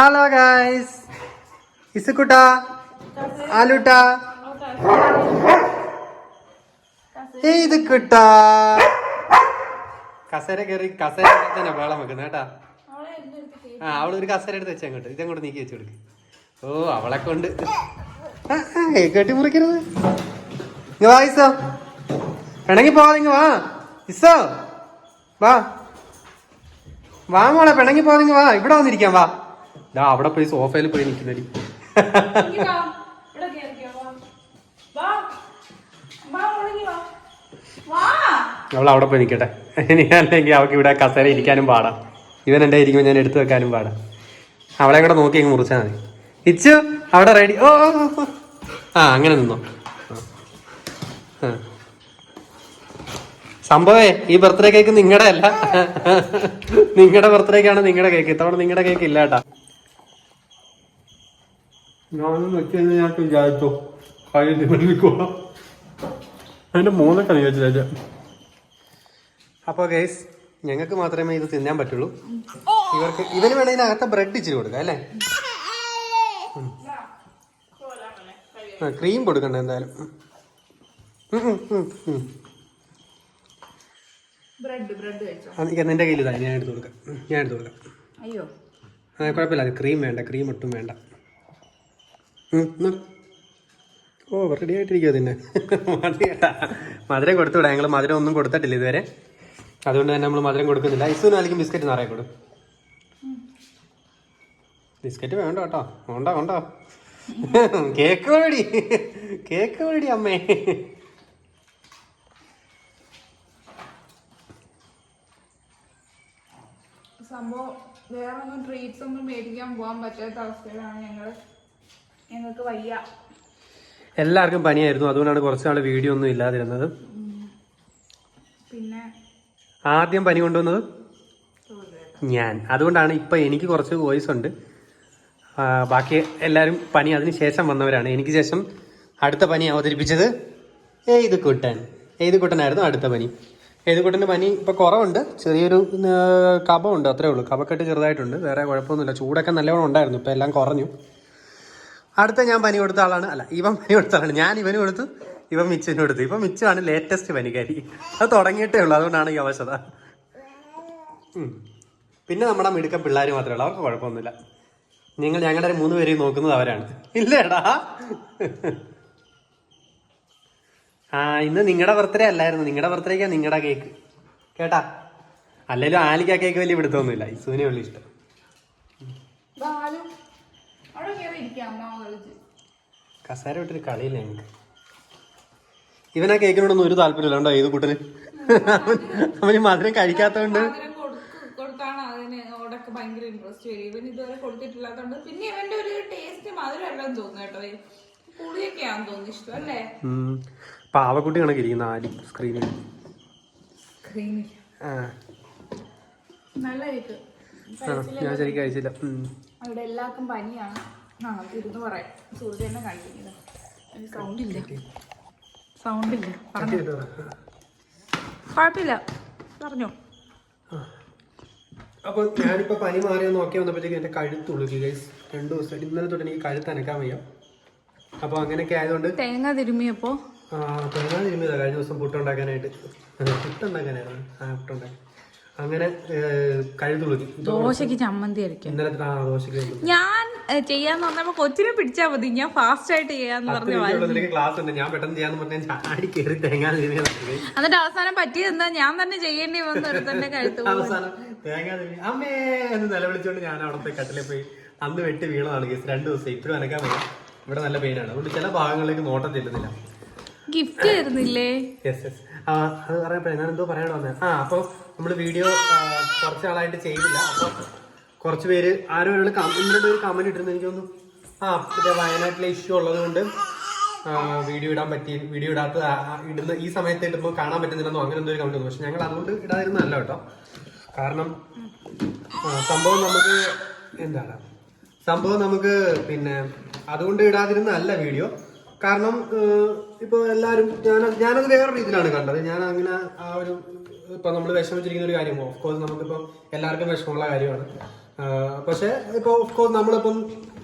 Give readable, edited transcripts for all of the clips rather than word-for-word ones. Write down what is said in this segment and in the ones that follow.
Hello guys, ഇസുക്കുട്ട, ആലുട്ട, ഇത് കുട്ട കസേര കയറി കസേര തന്നെ വേളം വെക്കുന്നത് കേട്ടാ. അവളൊരു കസേര എടുത്ത് വെച്ചാൽ അങ്ങോട്ട് ഇതങ്ങോട്ട് നീക്കി വെച്ച് കൊടുക്ക്. ഓ അവളെ കൊണ്ട് കെട്ടി മുറിക്കരുത്. ഇങ്ങ വാ ഇസോ, പിണങ്ങി പോവാ. ഇങ്ങ വാ ഇസോ, വാ വാ മോളെ, പിണങ്ങി പോവാ. വാ ഇവിടെ വന്നിരിക്കാം. വാ ദാ അവിടെ പോയി സോഫയിൽ പോയി നിൽക്കുന്നടി. അവൾ അവിടെ പോയി നിൽക്കട്ടെ. അല്ലെങ്കിൽ അവൾക്ക് ഇവിടെ കസേര ഇരിക്കാനും പാടാം. ഇവൻ എൻ്റെ ഇരിക്കുമ്പോൾ ഞാൻ എടുത്തു വെക്കാനും പാടാം. അവളെ കൂടെ നോക്കി അങ്ങ് മുറിച്ചാൽ മതി. ഇച്ചു അവിടെ റെഡി. ഓ ആ അങ്ങനെ നിന്നോ. സംഭവേ ഈ ബർത്ത്ഡേ കേക്ക് നിങ്ങളുടെ അല്ല, നിങ്ങളുടെ ബർത്ത്ഡേക്കാണ് നിങ്ങളുടെ കേക്ക്. ഇത്തവണ നിങ്ങളുടെ കേക്ക് ഇല്ല കേട്ടാ. ഞാനൊന്നും വെച്ച് ഞാൻ വിചാരിച്ചോ അതിന്റെ മൂന്നൊക്കെ വിചാരിച്ച. അപ്പൊ ഗൈസ്, ഞങ്ങൾക്ക് മാത്രമേ ഇത് തിന്നാൻ പറ്റുള്ളൂ. ഇവന് വേണേ ഇതിനകത്ത് ബ്രെഡ് ഇച്ചിരി കൊടുക്കാം അല്ലേ? ക്രീം കൊടുക്കണ്ട എന്തായാലും. നിന്റെ കയ്യിൽ ഞാൻ എടുത്ത് കൊടുക്കാം. അയ്യോ കുഴപ്പമില്ല, അത് ക്രീം വേണ്ട, ക്രീം ഒട്ടും വേണ്ട. ഓ റെഡി ആയിട്ടിരിക്കുമോ പിന്നെ? മധുരം കൊടുത്തുവിടാം. ഞങ്ങൾ മധുരം ഒന്നും കൊടുത്തിട്ടില്ല ഇതുവരെ, അതുകൊണ്ട് തന്നെ നമ്മൾ മധുരം കൊടുക്കുന്നില്ല. ഇസുവിന് അല്ലെങ്കിൽ ബിസ്ക്കറ്റ് നിറയെ കൊടു. ബിസ്ക്കറ്റ് വേണ്ട കേട്ടോ. ഉണ്ടോ കേക്ക് മേടി, കേക്ക് മേടി അമ്മേ. സംഭവം വേറെ ഒന്നും ട്രീറ്റ്സ് ഒന്നും മേടിക്കാൻ പോകാൻ പറ്റാത്ത അവസ്ഥയിലാണ് ഞങ്ങൾക്ക് വയ്യ. എല്ലാവർക്കും പനിയായിരുന്നു, അതുകൊണ്ടാണ് കുറച്ച് നാൾ വീഡിയോ ഒന്നും ഇല്ലാതിരുന്നത്. പിന്നെ ആദ്യം പനി കൊണ്ടുവന്നത് ഞാൻ, അതുകൊണ്ടാണ് ഇപ്പൊ എനിക്ക് കുറച്ച് വോയിസ് ഉണ്ട്. ബാക്കി എല്ലാവരും പനി അതിന് ശേഷം വന്നവരാണ്. എനിക്ക് ശേഷം അടുത്ത പനി അവതരിപ്പിച്ചത് ഏതുകുട്ടനായിരുന്നു അടുത്ത പനി. ഏതുകുട്ടൻ്റെ പനി ഇപ്പൊ കുറവുണ്ട്, ചെറിയൊരു കഫമുണ്ട്, അത്രേ ഉള്ളൂ. കഫക്കെട്ട് ചെറുതായിട്ടുണ്ട്, വേറെ കുഴപ്പമൊന്നുമില്ല. ചൂടൊക്കെ നല്ലവണ്ണം ഉണ്ടായിരുന്നു, ഇപ്പൊ എല്ലാം കുറഞ്ഞു. അടുത്ത ഞാൻ പനി കൊടുത്ത ആളാണ്, അല്ല ഇവൻ പനി കൊടുത്ത ആളാണ്. ഞാൻ ഇവന് കൊടുത്തു, ഇവൻ മിച്ചിന് കൊടുത്തു. ഇപ്പം മിച്ചാണ് ലേറ്റസ്റ്റ് പനിക്കാരി. അത് തുടങ്ങിയിട്ടേ ഉള്ളൂ, അതുകൊണ്ടാണ് ഈ അവശത. പിന്നെ നമ്മുടെ മിടുക്കം പിള്ളേർ മാത്രമേ ഉള്ളൂ, അവർക്ക് കുഴപ്പമൊന്നുമില്ല. ഞങ്ങളുടെ 3 പേരെയും നോക്കുന്നത് അവരാണ്. ഇല്ലേടാ? ഇന്ന് നിങ്ങളുടെ ബർത്ത്ഡേ അല്ലായിരുന്നു, നിങ്ങളുടെ ബർത്ത്ഡേക്കാ നിങ്ങളുടെ കേക്ക് കേട്ടാ. അല്ലെങ്കിലും ആലിക്ക് ആ കേക്ക് വലിയ പിടുത്തൊന്നുമില്ല, ഇസുവിനെ ഉള്ളു ഇഷ്ടം. കസേര വിട്ടൊരു കളിയില്ല ഞങ്ങൾക്ക്. ഇവനാ കേക്കിനോടൊന്നും ഒരു താല്പര്യമില്ല കേട്ടോ. ഏത് കൂട്ടന് അവന് മധുരം കഴിക്കാത്തോണ്ട് ഭയങ്കര ഇൻട്രസ്റ്റ് വരും. ഇവൻ ഇതുവരെ കൊടുത്തിട്ടില്ലാത്തോണ്ട്. പിന്നെ ഇവന്റെ ഒരു ടേസ്റ്റ് മധുരം എല്ലാം തോന്നുന്നു കേട്ടോ. പുളിയൊക്കെയാന്ന് തോന്നുന്നു ഇഷ്ടം അല്ലേ? പാവക്കുട്ടി കണക്കിരിക്കുന്ന ആലി സ്ക്രീനിൽ. നല്ല കേക്ക്. ഞാൻ ശരിക്കും കഴിച്ചില്ല. അവിടെ എല്ലാവർക്കും പനിയാണ്. ഇരുന്ന് പറയാം. സുഹൃത്ത് തന്നെ കാണിക്കുന്നത്. സൗണ്ടില്ല കുഴപ്പമില്ല, പറഞ്ഞോ. അപ്പോൾ ഞാനിപ്പോൾ പനി മാറിയോ നോക്കി വന്നപ്പോഴത്തേക്ക് എൻ്റെ കഴുത്തുള്ളൂ ഗൈസ്. 2 ദിവസം ഇന്നലെ തൊട്ട് എനിക്ക് കഴുത്ത് അനക്കാൻ വയ്യ. അപ്പോൾ അങ്ങനെയൊക്കെ ആയതുകൊണ്ട് തേങ്ങ തിരുമ്മിയപ്പോൾ തേങ്ങ തിരുമ്മിയതാ കഴിഞ്ഞ ദിവസം പുട്ടുണ്ടാക്കാനായിട്ട്. പുട്ടുണ്ടാക്കാനായിരുന്നു. പുട്ടുണ്ടാക്കി അങ്ങനെ കഴുത്തുള്ളൂ. ദോശക്ക് ചമ്മന്തി അരയ്ക്കും. ഇന്നലെ ദോശക്ക് ഞാൻ ചെയ്യാന്ന് പറഞ്ഞപ്പോ കൊച്ചിനെ പിടിച്ചാൽ മതി, ഞാൻ ഫാസ്റ്റ് ആയിട്ട് ചെയ്യാന്ന് പറഞ്ഞു. ക്ലാസ് ഉണ്ട്, ഞാൻ പെട്ടെന്ന് ചെയ്യാന്ന് പറഞ്ഞാൽ ചാടി കയറി തേങ്ങ തിരുമ്മിയ. എന്നിട്ട് അവസാനം പറ്റിയതെന്താ, ഞാൻ തന്നെ ചെയ്യേണ്ടി വന്നു. തന്നെ കഴുത്ത് അവസാനം തേങ്ങ തിരുമ്മി അമ്മേ എന്ന് നിലവിളിച്ചോണ്ട് ഞാൻ അവിടുത്തെ കട്ടിലെ പോയി അന്ന് വെട്ടി വീണതാണ് കേസ്. 2 ദിവസം ഇപ്പോഴും അനക്കാൻ വയ്യ. ഇവിടെ നല്ല പെയിനാണ്, അതുകൊണ്ട് ചില ഭാഗങ്ങളിലേക്ക് നോട്ടം ചെല്ലുന്നില്ല. ഗിഫ്റ്റ് തരുന്നില്ലേ? അത് പറയാൻ ഞാൻ എന്തോ പറയാൻ വന്നത്. അപ്പൊ നമ്മള് വീഡിയോ കുറച്ച് നാളായിട്ട് ചെയ്തില്ല. അപ്പൊ കുറച്ച് പേര് ആരോ ഒരു കമന്റ് ഇട്ടിരുന്നു. എനിക്ക് തോന്നുന്നു മറ്റേ വയനാട്ടിലെ ഇഷ്യൂ ഉള്ളത് കൊണ്ട് വീഡിയോ ഇടുന്ന ഈ സമയത്ത് ഇടുമ്പോൾ കാണാൻ പറ്റുന്നില്ലെന്നോ അങ്ങനെ എന്തോ ഒരു കമന്റ് വന്നു. പക്ഷെ ഞങ്ങൾ അതുകൊണ്ട് ഇടാതിരുന്നല്ല കേട്ടോ. കാരണം സംഭവം നമുക്ക് പിന്നെ അതുകൊണ്ട് ഇടാതിരുന്നല്ല വീഡിയോ. കാരണം ഇപ്പോൾ എല്ലാവരും ഞാനത് വേറെ രീതിയിലാണ് കണ്ടത്. ഞാൻ അങ്ങനെ ഇപ്പൊ നമ്മൾ വിഷമിച്ചിരിക്കുന്ന ഒരു കാര്യം, ഓഫ് കോഴ്സ് നമുക്കിപ്പോൾ എല്ലാവർക്കും വിഷമമുള്ള കാര്യമാണ്. പക്ഷെ ഇപ്പൊ ഓഫ്കോഴ്സ് നമ്മളിപ്പം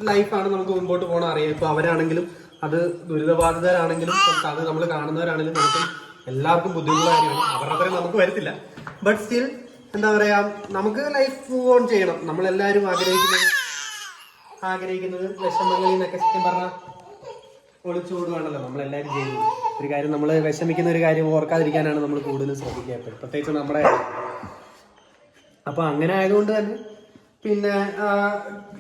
ലൈഫാണ്, നമുക്ക് മുമ്പോട്ട് പോകണം അറിയാം. ഇപ്പൊ അവരാണെങ്കിലും അത് ദുരിതബാധിതരാണെങ്കിലും അത് നമ്മൾ കാണുന്നവരാണെങ്കിലും നമുക്ക് എല്ലാവർക്കും ബുദ്ധിമുട്ടുള്ള കാര്യമാണ്. അവരുടെ അത്രയും നമുക്ക് വരത്തില്ല. ബട്ട് സ്റ്റിൽ എന്താ പറയാ, നമുക്ക് ലൈഫ് മൂവ് ഓൺ ചെയ്യണം. നമ്മളെല്ലാവരും ആഗ്രഹിക്കുന്നത് വിഷമങ്ങളിൽ നിന്നൊക്കെ സത്യം പറഞ്ഞാൽ ഒളിച്ചോടുകയാണല്ലോ നമ്മളെല്ലാവരും ചെയ്യുന്നത്. ഒരു കാര്യം നമ്മൾ വിഷമിക്കുന്ന ഒരു കാര്യം ഓർക്കാതിരിക്കാനാണ് നമ്മൾ കൂടുതലും ശ്രദ്ധിക്കുക, പ്രത്യേകിച്ച് നമ്മുടെ. അപ്പൊ അങ്ങനെ ആയതുകൊണ്ട് തന്നെ പിന്നെ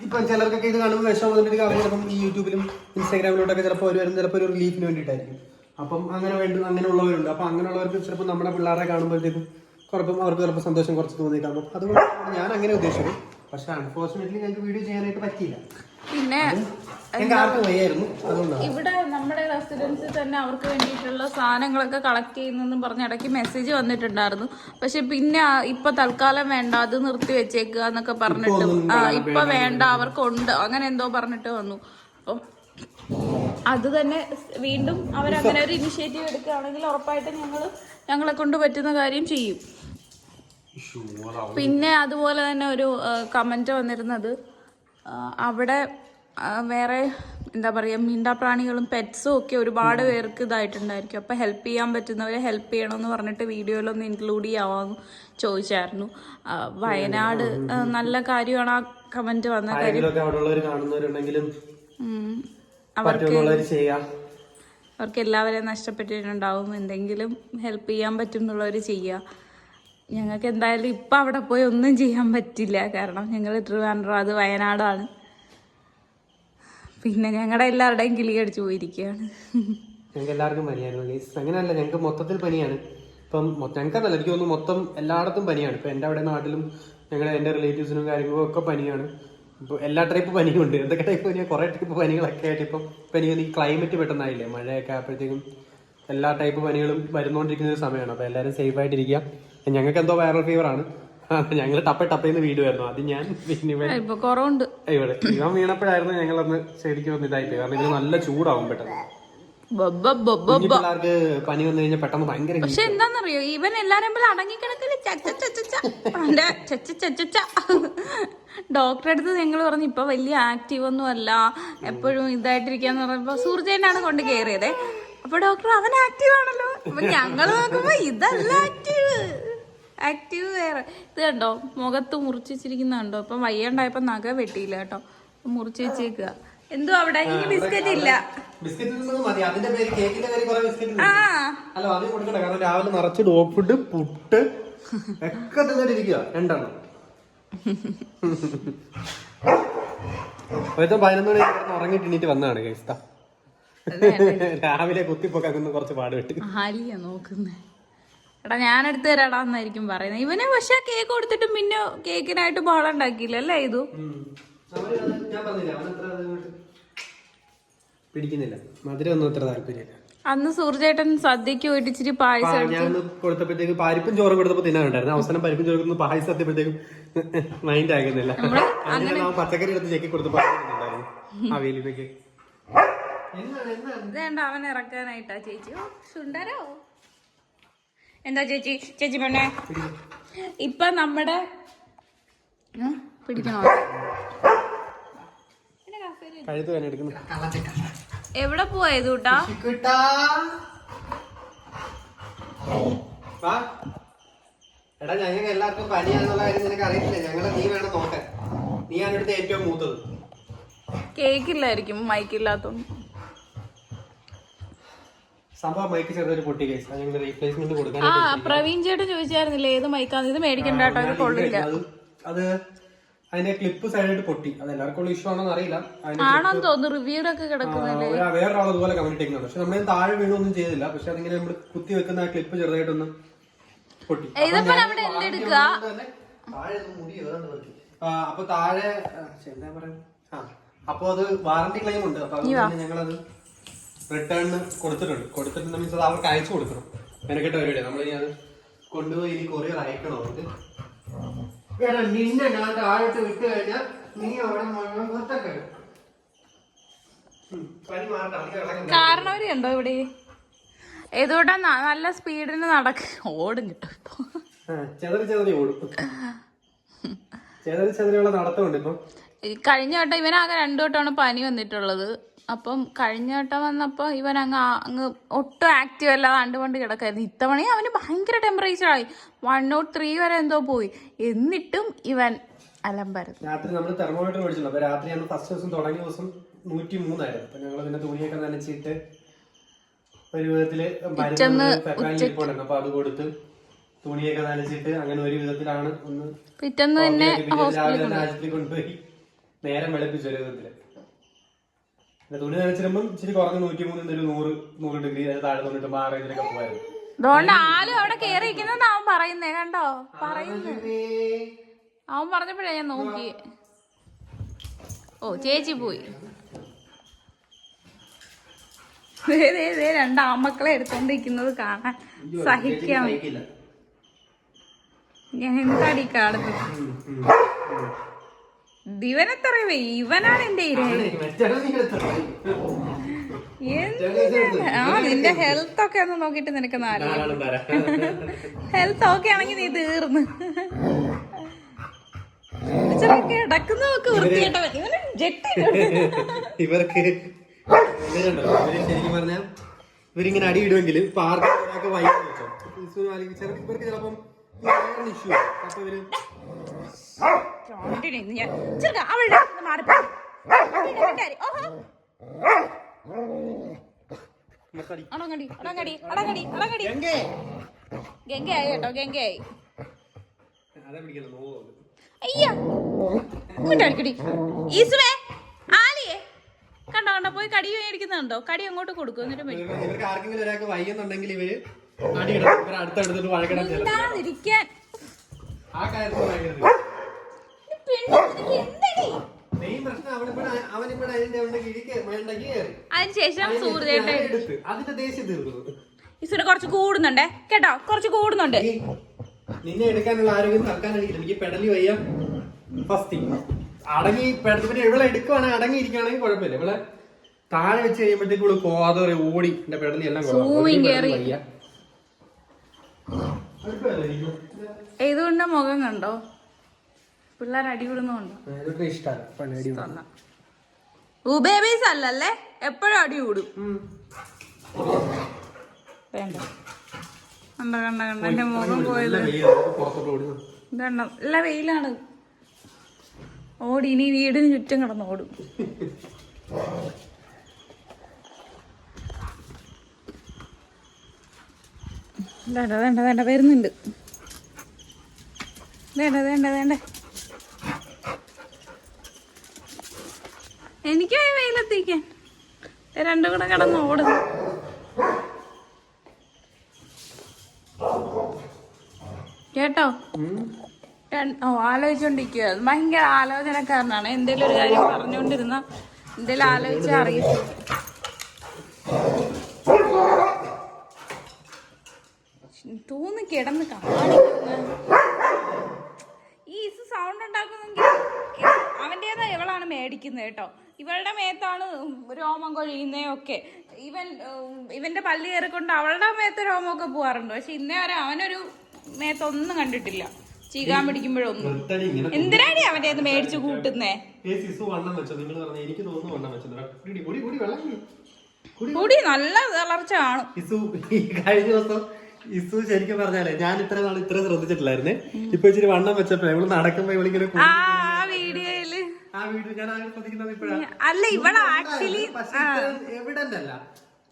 ഇപ്പം ചിലർക്കൊക്കെ ഇത് കാണുമ്പോൾ വിഷമം വന്നിട്ട് അവർ ചിലപ്പം ഈ യൂട്യൂബിലും ഇൻസ്റ്റാഗ്രാമിലോട്ടൊക്കെ ചിലപ്പോൾ അവർ വരുന്ന ചിലപ്പോൾ ഒരു റിലീഫിന് വേണ്ടിയിട്ടായിരിക്കും. അപ്പം അങ്ങനെയുള്ളവരുണ്ട്. അപ്പം അങ്ങനെയുള്ളവർക്ക് ചിലപ്പോൾ നമ്മുടെ പിള്ളേരെ കാണുമ്പോഴത്തേക്കും അവർക്ക് ചിലപ്പോൾ സന്തോഷം കുറച്ച് തോന്നിയേക്കാം. അതുകൊണ്ട് ഞാൻ അങ്ങനെ ഉദ്ദേശിച്ചു. പക്ഷെ അൺഫോർച്ചുനേറ്റ്ലി ഞങ്ങൾക്ക് വീഡിയോ ചെയ്യാനായിട്ട് പറ്റിയില്ല. പിന്നെ ഇവിടെ നമ്മുടെ റെസിഡൻസിൽ തന്നെ അവർക്ക് വേണ്ടിയിട്ടുള്ള സാധനങ്ങളൊക്കെ കളക്ട് ചെയ്യുന്നെന്നും പറഞ്ഞ് ഇടയ്ക്ക് മെസ്സേജ് വന്നിട്ടുണ്ടായിരുന്നു. പക്ഷെ പിന്നെ ഇപ്പൊ തൽക്കാലം വേണ്ട, അത് നിർത്തി വെച്ചേക്കുക എന്നൊക്കെ പറഞ്ഞിട്ട് ഇപ്പൊ വേണ്ട അവർക്കുണ്ട് അങ്ങനെ എന്തോ പറഞ്ഞിട്ട് വന്നു. അപ്പം അത് തന്നെ വീണ്ടും അവരങ്ങനെ ഒരു ഇനിഷ്യേറ്റീവ് എടുക്കുകയാണെങ്കിൽ ഉറപ്പായിട്ടും ഞങ്ങളെ കൊണ്ട് പറ്റുന്ന കാര്യം ചെയ്യും. പിന്നെ അതുപോലെ തന്നെ ഒരു കമന്റ് വന്നിരുന്നത് അവിടെ വേറെ എന്താ പറയുക മിണ്ടാപ്രാണികളും പെറ്റ്സും ഒക്കെ ഒരുപാട് പേർക്ക് ഇതായിട്ടുണ്ടായിരിക്കും. അപ്പം ഹെൽപ്പ് ചെയ്യാൻ പറ്റുന്നവരെ ഹെൽപ്പ് ചെയ്യണമെന്ന് പറഞ്ഞിട്ട് വീഡിയോയിലൊന്ന് ഇൻക്ലൂഡ് ചെയ്യാമെന്ന് ചോദിച്ചായിരുന്നു. വയനാട് നല്ല കാര്യമാണ് ആ കമന്റ് വന്ന കാര്യം. അവർക്ക് എല്ലാവരെയും നഷ്ടപ്പെട്ടിട്ടുണ്ടാവും. എന്തെങ്കിലും ഹെൽപ്പ് ചെയ്യാൻ പറ്റുന്നുള്ളവർ ചെയ്യുക. ഞങ്ങൾക്ക് എന്തായാലും ഇപ്പം അവിടെ പോയി ഒന്നും ചെയ്യാൻ പറ്റില്ല. കാരണം ഞങ്ങൾ ട്രിവാൻഡ്രം, അത് വയനാടാണ്. പിന്നെ ഞങ്ങളുടെ എല്ലാവരുടെയും കിളി അടിച്ചു പോയിരിക്കുകയാണ്. ഞങ്ങൾക്ക് എല്ലാവർക്കും പനിയായിരുന്നു. അങ്ങനെയല്ല, ഞങ്ങൾക്ക് മൊത്തത്തിൽ പനിയാണ്. ഇപ്പം ഞങ്ങൾക്കല്ല, എനിക്ക് തോന്നുന്നു മൊത്തം എല്ലായിടത്തും പനിയാണ്. ഇപ്പം എൻ്റെ അവിടെ നാട്ടിലും എൻ്റെ റിലേറ്റീവ്സിനും കാര്യങ്ങളും ഒക്കെ പനിയാണ്. ഇപ്പോൾ എല്ലാ ടൈപ്പ് പനിയുണ്ട്. എന്തൊക്കെ ടൈപ്പ് പനിയാണ്, കുറേ ടൈപ്പ് പനികളൊക്കെ ആയിട്ട് ഇപ്പം പനികൾ ഈ ക്ലൈമറ്റ് പെട്ടെന്നായില്ലേ, മഴയൊക്കെ ആയപ്പോഴത്തേക്കും എല്ലാ ടൈപ്പ് പനികളും വരുന്നോണ്ടിരിക്കുന്ന ഒരു സമയമാണ്. അപ്പോൾ എല്ലാവരും സേഫ് ആയിട്ടിരിക്കുക. ഞങ്ങൾക്ക് എന്തോ വൈറൽ ഫീവർ ആണ്. ഞങ്ങൾ ടപ്പേന്ന് വീടുമായിരുന്നു. അത് ഞാൻ ഇവിടെ ഇവൻ വീണപ്പോഴായിരുന്നു ഞങ്ങളൊന്ന് ശരിക്കും ഒന്ന് ഇതായിപ്പോയി. കാരണം ഇതിന് നല്ല ചൂടാവും പെട്ടെന്ന്. പിള്ളേർക്ക് പനി വന്നു കഴിഞ്ഞാൽ പെട്ടെന്ന് ഭയങ്കര. പക്ഷെ എന്താന്നറിയോ, ഇവൻ എല്ലാരും പോലെ അടങ്ങിക്കിടക്കില്ല. ഡോക്ടറെ അടുത്ത് ഞങ്ങൾ പറഞ്ഞു ഇപ്പൊ വലിയ ആക്റ്റീവ് ഒന്നും അല്ല, എപ്പോഴും ഇതായിട്ടിരിക്കാന്ന് പറഞ്ഞപ്പോ സൂർജേനാണ് കൊണ്ട് കയറിയതേ. അപ്പൊ ഡോക്ടർ അവൻ ആക്റ്റീവ് ആണല്ലോ. അപ്പൊ ഞങ്ങൾ നോക്കുമ്പോ ഇതല്ല ആക്റ്റീവ് വേറെ. ഇത് കണ്ടോ, മുഖത്ത് മുറിച്ച് വെച്ചിരിക്കുന്ന കണ്ടോ. ഇപ്പൊ വയ്യാണ്ടായപ്പോ നഖ വെട്ടിയില്ല കേട്ടോ, മുറിച്ച് വെച്ചേക്കുക. എന്തോ അവിടെ എനിക്ക് ബിസ്ക്കറ്റ് ഇല്ല. രാവിലെ നിറച്ച് ഡോഗ് ഫുഡ്, പുട്ട് ഒക്കെ തിന്നിട്ടിരിക്കുക. രണ്ടെണ്ണം 11 മണി ഉറങ്ങിട്ട് എണീറ്റ് വന്നതാണ് കേസ്ത. രാവിലെ കുത്തിപ്പൊക്കാക്കുന്ന കുറച്ച് പാടുപെട്ട്. ഹാലിയാ നോക്കുന്നേ. എടാ ഞാനെടുത്ത് തരാടാന്നായിരിക്കും പറയുന്നത്. ഇവന് പക്ഷെ കേക്ക് കൊടുത്തിട്ടും പിന്നെ കേക്കിനായിട്ട് ബഹളം ഉണ്ടാക്കിയില്ല അല്ലേ ഇത്. പിടിക്കുന്നില്ല, മധുരം ഒന്നും അത്ര താല്പര്യമില്ല. അന്ന് സൂർജേട്ടൻ സദ്യക്ക് പോയിട്ട് ഇച്ചിരി പായസം ഞാൻ കൊടുത്തപ്പോഴത്തേക്ക് പരിപ്പും ചോറും കൊടുത്തപ്പോ തിന്നാനുണ്ടായിരുന്നു. അവസാനം പരിപ്പും ചോറ് പായസം എത്തിയപ്പോഴത്തേക്കും മൈൻഡ് ആകുന്നില്ല. പച്ചക്കറി എടുത്ത് ചെക്കി കൊടുത്തപ്പോ അവിയലിനൊക്കെ ഇതേണ്ട അവൻ ഇറക്കാനായിട്ടാ ചേച്ചി. സുന്ദരോ എന്താ ചേച്ചി പെണ്ണെ ഇപ്പൊ നമ്മുടെ പിടിക്കണോ എവിടെ പോയത് കൂട്ടാ? എടാ ഞങ്ങൾക്ക് എല്ലാവർക്കും പനിയാണെന്നുള്ള കാര്യം നിനക്ക് അറിയില്ല. ഞങ്ങളെ നീ വേണം നോക്കാൻ. നീയാണ് ഇവിടുത്തെ ഏറ്റവും മൂത്തത്. കേക്കില്ലായിരിക്കും, മൈക്കില്ലാത്തോണ്ട്. സംഭവം മൈക്ക് ചെറുതൊരു പൊട്ടി കേസ്. ഞങ്ങൾ റീപ്ലേസ്മെന്റ് കൊടുക്കാൻ പ്രവീൺ ചേട്ടൻ ചോദിച്ചായിരുന്നില്ലേ ഏത് മൈക്കാന്ന്. ഇത് മേടിക്കണ്ട കേട്ടോ, ഇത് കൊള്ളില്ല. അത് അതിന്റെ ക്ലിപ്പ് സൈഡായിട്ട് പൊട്ടി. അത് എല്ലാവർക്കും ഇഷ്യൂ ആണോന്ന് അറിയില്ല. ആണോന്ന് തോന്നുന്നു, റിവ്യൂലൊക്കെ കിടക്കുന്നില്ലേ. വേറൊരാൾ അതുപോലെ കമന്റ് ഇട്ടിരിക്കുന്നുണ്ട്. പക്ഷെ നമ്മൾ താഴെ വീണൊന്നും ചെയ്തില്ല. പക്ഷെ അതിങ്ങനെ നമ്മൾ കുത്തി വെക്കുന്ന ആ ക്ലിപ്പ് ചെറുതായിട്ടൊന്ന് പൊട്ടി. അപ്പൊ താഴെ എന്താ പറയാ, അപ്പൊ അത് വാറന്റി ക്ലെയിം ഉണ്ട്. അപ്പൊ അതുകൊണ്ട് ഞങ്ങളത് റിട്ടേൺ കൊടുത്തിട്ടുണ്ട്. മീൻസ് അത് അവർക്ക് അയച്ചു കൊടുക്കണം. മെനക്കെട്ട പരിപാടി. നമ്മളിനി അത് കൊണ്ടുപോയി ഇനി കൊറിയർ അയക്കണം അവർക്ക്. നിന്നെ ഞാൻ താഴോട്ട് വിട്ട് കഴിഞ്ഞാൽ നീ അവിടെ കാരണവരുണ്ടോ ഇവിടെ? ഏതോട്ടാ നല്ല സ്പീഡിന് ഓടും കിട്ടും. ചെതറി ഓടും. ചെറിയുള്ള നടത്തമുണ്ട് ഇപ്പം. കഴിഞ്ഞ വട്ടം ഇവനാകെ 2 വട്ടമാണ് പനി വന്നിട്ടുള്ളത്. അപ്പം കഴിഞ്ഞ വട്ടം വന്നപ്പോ ഇവൻ അങ്ങ് ഒട്ടും ആക്റ്റീവ് അല്ലാതെ കണ്ടുകൊണ്ട് കിടക്കായിരുന്നു. ഇത്തവണ അവന് ഭയങ്കര ടെമ്പറേച്ചറായി 103 വരെ എന്തോ പോയി. എന്നിട്ടും ഇവൻ അലമ്പായിരുന്നു. രാത്രി നമ്മൾ തെർമോമീറ്റർ മേടിച്ചിട്ടുണ്ട്. അപ്പൊ രാത്രി നമ്മൾ ഫസ്റ്റ് ദിവസം തുടങ്ങിയ ദിവസം 103 ആയിരുന്നു. അപ്പൊ ഞങ്ങൾ പിന്നെ തുണിയൊക്കെ നനച്ചിട്ട് ഒരു വിധത്തില് മരുന്ന് അപ്പൊ അത് കൊടുത്ത് തുണിയൊക്കെ നനച്ചിട്ട് അങ്ങനെ ഒരു വിധത്തിലാണ് ഒന്ന് പിറ്റേന്ന് തന്നെ ആശുപത്രി കൊണ്ടുപോയി നേരം വെളുപ്പിച്ചു ഒരു വിധത്തില്. തുണി നനച്ചിരുമ്പം ഇച്ചിരി കുറഞ്ഞ 103 100 ഡിഗ്രി താഴെ തൊണ്ടിട്ട് 6 ഇതിലൊക്കെ പോയായിരുന്നു. അതുകൊണ്ട് ആലും അവിടെ കേറിയിരിക്കുന്നത് അവൻ പറയുന്നേ കണ്ടോ പറയുന്നത്. അവൻ പറഞ്ഞപ്പോഴാ ഞാൻ നോക്കി. ഓ ചേച്ചി പോയി. 2 ആമക്കളെ എടുത്തോണ്ടിരിക്കുന്നത് കാണാൻ സഹിക്കാം. ഞാൻ എന്താടി കാണുന്നത്? ദിവനെത്തറിയവേ ഇവനാണ് എന്റെ ഇരയെ. നിന്റെ ഹെൽത്ത് ഒക്കെ ഒന്ന് നോക്കിട്ട് നിനക്ക് ഹെൽത്ത് ഓക്കെ ആണെങ്കിൽ നീ തീർന്ന് കിടക്കുന്ന നോക്ക് വൃത്തിയായിട്ടവൻ. ഇവർക്ക് ശരിക്കും പറഞ്ഞാൽ ഇവരിങ്ങനെ അടിയിടുമെങ്കിൽ ഇപ്പൊ ആർക്കൊക്കെ വൈകി വെച്ചോ ഇവർക്ക് ചിലപ്പം ഇഷ്യൂ അപ്പൊ ഇവര് ഗംഗയായി കേട്ടോ ഗംഗയായി. അയ്യോ ഇങ്ങോട്ടടിക്കടി ഈസുവേ ആലിയേ കണ്ടോ കണ്ടോ പോയി കടി മേടിക്കുന്നുണ്ടോ? കടി അങ്ങോട്ട് കൊടുക്കും. എന്നിട്ട് ഇവർക്ക് ആർക്കെങ്കിലും ഒരാൾക്ക് വയ്യുന്നുണ്ടെങ്കിൽ ഇവര് അടുത്തടുത്തിട്ട് വഴക്കിടാതിരിക്കാൻ ആ കാര്യത്തിൽ അതിനുശേഷം സൂര്യന്റെ അതിന്റെ ദേഷ്യം തീർന്നു. ഈശ്വര കുറച്ച് കൂടുന്നുണ്ടേ കേട്ടോ, കുറച്ച് കൂടുന്നുണ്ട്. നിന്നെ എടുക്കാനുള്ള ആരോഗ്യം തൽക്കാലം എനിക്ക് പെടലി വയ്യ. ഫസ്റ്റ് അടങ്ങി പിന്നെ ഇവിടെ എടുക്കുവാണെങ്കിൽ അടങ്ങിയിരിക്കുകയാണെങ്കിൽ കുഴപ്പമില്ല. ഇവിടെ താഴെ വെച്ച് കഴിയുമ്പോഴത്തേക്ക് ഇവിടെ പോവാതെ ഓടി എന്റെ പെടലി എല്ലാം വയ്യ. ഏതുകൊണ്ട് മുഖം കണ്ടോ? പിള്ളേർ അടികൂടുന്നുണ്ടോ? ഇഷ്ടമല്ല. ബേബീസ് അല്ലല്ലേ എപ്പോഴും അടി കൂടും. വേണ്ട കണ്ട കണ്ട കണ്ട എന്റെ മുഖം പോയത് ഇതണ്ട. നല്ല വെയിലാണ്. ഓടി ഇനി വീടിന് ചുറ്റും കിടന്ന് ഓടും. വേണ്ട വേണ്ട വേണ്ട വരുന്നുണ്ട്. വേണ്ട വേണ്ട വേണ്ട എനിക്ക് വെയിലെത്തിക്കാൻ. 2 കൂടെ കിടന്ന് ഓടുന്നു. കേട്ടോ ആലോചിച്ചോണ്ടിരിക്കുക. ഭയങ്കര ആലോചനക്കാരനാണ്. എന്തേലും ഒരു കാര്യം പറഞ്ഞുകൊണ്ടിരുന്ന എന്തേലും ആലോചിച്ച അറിയത്തില്ല. തോന്നി കിടന്ന് കാണിക്കുന്ന ഈ സൗണ്ട് ഉണ്ടാക്കുന്നെങ്കിൽ അവൻ്റെതാ ഇവളാണ് മേടിക്കുന്നത് കേട്ടോ. ഇവളുടെ മേത്താണ് രോമം കൊഴിയുന്നതൊക്കെ. ഇവന്റെ പല്ല് കയറിക്കൊണ്ട് അവളുടെ മേത്ത് രോമമൊക്കെ പോവാറുണ്ട്. പക്ഷെ ഇന്നേ വരെ അവനൊരു മേത്തൊന്നും കണ്ടിട്ടില്ല. ചീകാൻ പിടിക്കുമ്പോഴൊന്നും. എന്തിനാണ് അവന്റെ മേടിച്ചു കൂട്ടുന്നേ? കൂടി നല്ല വളർച്ച കാണും. കഴിഞ്ഞ ദിവസം ഇസു ശരിക്കും പറഞ്ഞാലേ ഞാൻ ഇത്ര നാൾ ഇത്ര ശ്രദ്ധിച്ചിട്ടില്ലായിരുന്നേ. ഇപ്പൊ ഇച്ചിരി വണ്ണം വെച്ചപ്പോ ഇവള് നടക്കുമ്പോ ഇവളിങ്ങനെ വീഡിയോയില് ആ വീഡിയോ ഞാൻ ആകെ ശ്രദ്ധിക്കുന്നത് ഇപ്പഴാണ്. അല്ല ഇവള് ആക്ച്വലി എവിഡന്റ് അല്ല,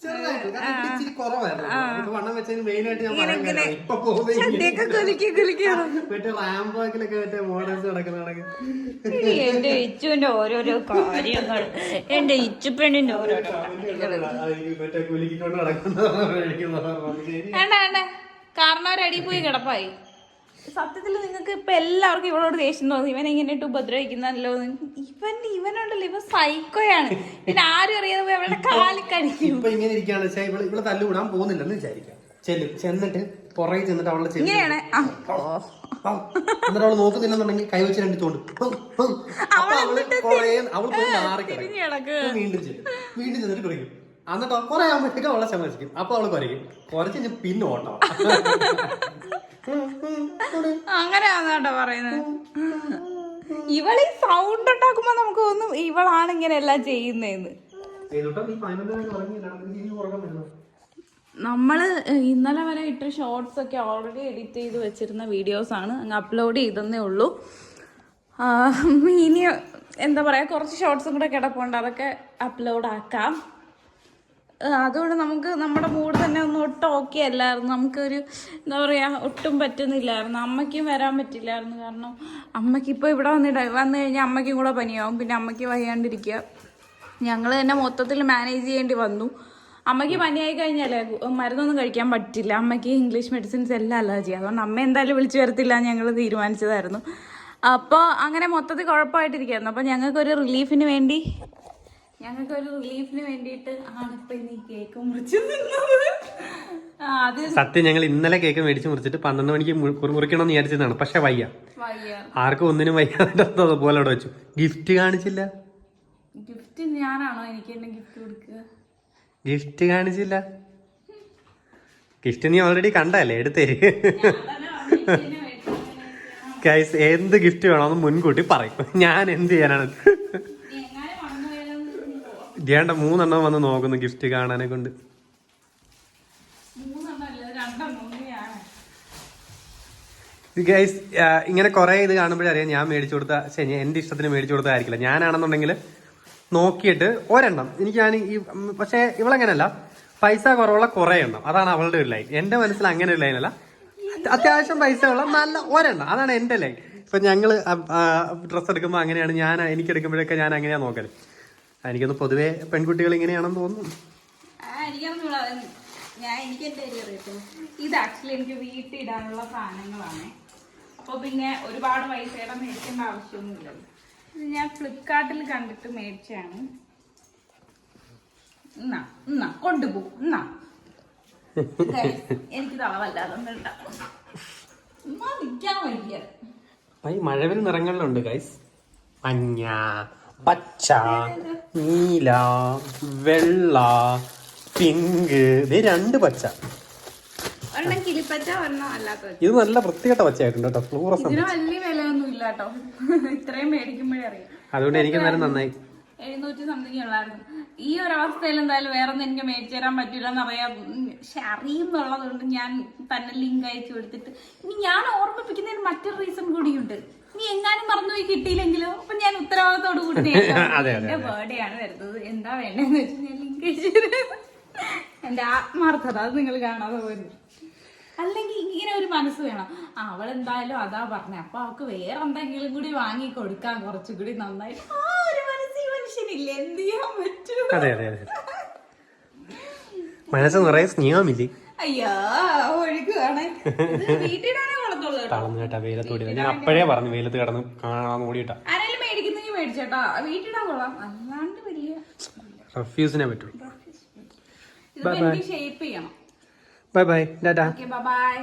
ചെറുതായിട്ട് ഇച്ചിരി കുറവായിരുന്നു. വണ്ണം വെച്ചതിന് മെയിൻ ആയിട്ട് ഞാൻ പറയുന്നത് ഇപ്പൊ മറ്റേ റാംബോക്കിലൊക്കെ മറ്റേ മോഡൽസ് നടക്കുന്ന എന്റെ ഇച്ചുവിന്റെ ഓരോരോ കാര്യങ്ങൾ, എന്റെ ഇച്ചുപെണ്ണിന്റെ ഓരോരോ മറ്റേ കുലുക്കിക്കൊണ്ട് നടക്കുന്ന വേണ്ട കാരണം ഒരടി പോയി കിടപ്പായി. സത്യത്തിൽ നിങ്ങൾക്ക് ഇപ്പൊ എല്ലാവർക്കും ഇവളോട് ദേഷ്യം തോന്നി. ഇവൻ എങ്ങനെയിട്ട് ഉപദ്രവിക്കുന്നല്ലോ. ഇവനുണ്ടല്ലോ ഇവ സൈക്കോയാണ്. പിന്നെ ആരും അറിയാതെ അവളുടെ കാലിക്കടിക്കും. ഇപ്പൊ ഇങ്ങനെ ഇരിക്കുകയാണ്. ഇവിടെ തല്ലുകൂടാൻ പോകുന്നില്ലെന്ന് വിചാരിക്കാം. ചെന്നിട്ട് പുറകെ ചെന്നിട്ട് അവളുടെ ഇങ്ങനെയാണ്. എന്നിട്ട് അവള് നോക്കുന്നില്ലെന്നുണ്ടെങ്കിൽ കൈവച്ച് 2 തോണ്ട് അവൾ പോയി മാറിക്കിടക്കും. വീണ്ടും ചെന്നിട്ട് കുറിക്കും. എന്നിട്ടോ കുറെ ആകുമ്പോഴത്തേക്കും അവളെ ശമസിക്കും. അപ്പൊ അവള് കുരയ്ക്കും. കുറച്ച് പിന്നെ ഓട്ടം. അങ്ങനെയാണോ പറയുന്നത്? ഇവളീ സൗണ്ട് ഉണ്ടാക്കുമ്പോ നമുക്ക് തോന്നും ഇവളാണ് ഇങ്ങനെ എല്ലാം ചെയ്യുന്നതെന്ന്. നമ്മള് ഇന്നലെ വരെ ഇട്ട ഷോർട്സ് ഒക്കെ ഓൾറെഡി എഡിറ്റ് ചെയ്ത് വെച്ചിരുന്ന വീഡിയോസ് ആണ്, അങ്ങ് അപ്ലോഡ് ചെയ്തേ ഉള്ളൂ. ഇനി എന്താ പറയാ, കുറച്ച് ഷോർട്സും കൂടെ കിടപ്പുണ്ട്, അതൊക്കെ അപ്ലോഡ് ആക്കാം. അതുകൊണ്ട് നമുക്ക് നമ്മുടെ മൂഡ് തന്നെ ഒന്നും ഒട്ടും ഓക്കെ അല്ലായിരുന്നു. നമുക്കൊരു എന്താ പറയുക, ഒട്ടും പറ്റുന്നില്ലായിരുന്നു. അമ്മയ്ക്കും വരാൻ പറ്റില്ലായിരുന്നു. കാരണം അമ്മയ്ക്ക് ഇപ്പോൾ ഇവിടെ വന്നു കഴിഞ്ഞാൽ അമ്മയ്ക്കും കൂടെ പനിയാവും, പിന്നെ അമ്മയ്ക്ക് വയ്യാണ്ടിരിക്കുക. ഞങ്ങൾ തന്നെ മൊത്തത്തിൽ മാനേജ് ചെയ്യേണ്ടി വന്നു. അമ്മയ്ക്ക് പനിയായി കഴിഞ്ഞാലേ മരുന്നൊന്നും കഴിക്കാൻ പറ്റില്ല. അമ്മയ്ക്ക് ഇംഗ്ലീഷ് മെഡിസിൻസ് എല്ലാം അലർജി. അതുകൊണ്ട് അമ്മ എന്തായാലും വിളിച്ചു വരത്തില്ല ഞങ്ങൾ തീരുമാനിച്ചതായിരുന്നു. അപ്പോൾ അങ്ങനെ മൊത്തത്തിൽ കുഴപ്പമായിട്ടിരിക്കുകയായിരുന്നു. അപ്പോൾ ഞങ്ങൾക്കൊരു റിലീഫിന് വേണ്ടിയിട്ട് ആണ് ഇപ്പം ഇനി കേക്ക് മുറിച്ച് തിന്നത്. സത്യം ഞങ്ങൾ ഇന്നലെ കേക്ക് മേടിച്ച് മുറിച്ചിട്ട് 12 മണിക്ക് മുറിക്കണമെന്ന് വിചാരിച്ചതാണ്. പക്ഷെ വയ്യ, ആർക്കും ഒന്നിനും വയ്യാതെ പോലെ അവിടെ വെച്ചു. ഗിഫ്റ്റ് കാണിച്ചില്ല. ഗിഫ്റ്റ് ഞാനാണോ എനിക്ക് എന്നെ ഗിഫ്റ്റ് കൊടുക്കുക? ഗിഫ്റ്റ് കാണിച്ചില്ല. ഗിഫ്റ്റ് നീ ഓൾറെഡി കണ്ടല്ലേ, എടുത്തേര്. ഗൈസ്, എന്ത് ഗിഫ്റ്റ് വേണമെന്ന് മുൻകൂട്ടി പറയും. ഞാൻ എന്ത് ചെയ്യാനാണ്? വേണ്ട, 3 എണ്ണം വന്ന് നോക്കുന്നു ഗിഫ്റ്റ് കാണാനെ കൊണ്ട്. ഗൈസ്, ഇങ്ങനെ കുറെ ഇത് കാണുമ്പോഴേ അറിയാം ഞാൻ മേടിച്ചു കൊടുത്ത, ശരി എന്റെ ഇഷ്ടത്തിന് മേടിച്ചു കൊടുത്തതായിരിക്കില്ല. ഞാനാണെന്നുണ്ടെങ്കിൽ നോക്കിയിട്ട് ഒരെണ്ണം എനിക്ക് പക്ഷെ ഇവളെങ്ങനെയല്ല, പൈസ കുറവുള്ള കുറെ എണ്ണം, അതാണ് അവളുടെ ഒരു ലൈൻ. എന്റെ മനസ്സിൽ അങ്ങനെ ഒരു ലൈനല്ല, അത്യാവശ്യം പൈസ ഉള്ള നല്ല ഒരെണ്ണം, അതാണ് എന്റെ ലൈൻ. ഇപ്പൊ ഞങ്ങള് ഡ്രസ്സ് എടുക്കുമ്പോൾ അങ്ങനെയാണ് എനിക്ക് എടുക്കുമ്പോഴൊക്കെ ഞാൻ അങ്ങനെയാ നോക്കല്. എനിക്കൊന്ന് പൊതുവെ പെൺകുട്ടികൾ ഇങ്ങനെയാണെന്ന് തോന്നുന്നു. ഇത് ആക്ച്വലി എനിക്ക് വീട്ടിൽ ഇടാനുള്ള സാധനങ്ങളാണ്. അപ്പോൾ പിന്നെ ഒരുപാട് പൈസയുടെ മേടിക്കേണ്ട ആവശ്യമൊന്നുമില്ല. ഇത് ഞാൻ ഫ്ലിപ്കാർട്ടിൽ കണ്ടിട്ട് മേടിച്ചാണ്. കൊണ്ടുപോകും. എനിക്ക് തളവല്ലാതെ നിൽക്കാൻ വയ്യ. മഴവിൽ നിറങ്ങളിലുണ്ട് ഗൈസ്. മഞ്ഞ, പച്ച, നീല, വെള്ള, പിങ്ക്. ഇത് 2 പച്ച. ഇത് നല്ല വൃത്തികെട്ട പച്ചയായിട്ടുണ്ട് കേട്ടോ. ഫ്ലൂറസെന്റ്. ഇതിന് വലിയ വിലയൊന്നും ഇല്ല കേട്ടോ. ഇത്രയും മേടിക്കുമ്പോഴേ അറിയാം. അതുകൊണ്ട് എനിക്ക് നേരം നന്നായി. 700 സംതിങ് ഉള്ളായിരുന്നു. ഈ ഒരു അവസ്ഥയിൽ എന്തായാലും വേറെ ഒന്നും എനിക്ക് മേടിച്ചു തരാൻ പറ്റില്ല എന്നറിയാം. പക്ഷെ അറിയുന്നുള്ളത് കൊണ്ട് ഞാൻ തന്നെ ലിങ്ക് അയച്ചു കൊടുത്തിട്ട്, ഇനി ഞാൻ ഓർമ്മിപ്പിക്കുന്നതിന് മറ്റൊരു റീസൺ കൂടിയുണ്ട്. നീ എങ്ങാനും മറന്നുപോയി കിട്ടിയില്ലെങ്കിലോ? അപ്പൊ ഞാൻ ഉത്തരവാദിത്തോടു കൂടി എന്റെ ബർത്ത്ഡേ ആണ് വരുന്നത്, എന്താ വേണ്ടെന്ന് വെച്ചാൽ ഞാൻ ലിങ്ക് അയച്ചു. എന്റെ ആത്മാർത്ഥത അത് നിങ്ങൾ കാണാതെ പോയിരുന്നു. അല്ലെങ്കിൽ ഇങ്ങനെ ഒരു മനസ്സ് വേണം. അവളെന്തായാലും അതാ പറഞ്ഞ, അപ്പൊ അവൾക്ക് വേറെ എന്തെങ്കിലും കൂടി വാങ്ങി കൊടുക്കാൻ കുറച്ചുകൂടി നന്നായി. ആ ഒരു മനസ്സ് ഈ മനുഷ്യനില്ല, എന്ത് ചെയ്യാൻ പറ്റും? മനസ്സ് നിറയെ സ്നേഹമില്ലേ? അയ്യോ, ഒഴുകുവാണ്. വീട്ടിടാനേ കൊള്ളത്തുള്ളൂ. വെയിലത്തോടി ഞാൻ അപ്പോഴേ പറഞ്ഞു, വെയിലത്ത് കിടന്ന് കാണാൻ ഓടിയിട്ടാ. ആരെങ്കിലും മേടിക്കുന്നെങ്കിൽ മേടിച്ചേട്ടാ, വീട്ടിടാൻ കൊള്ളാം. അല്ലാണ്ട് വലിയ റഫ്യൂസിനെ പറ്റുള്ളൂ. ഇത് ഷേപ്പ് ചെയ്യണം. Bye bye, Tata. Bye bye.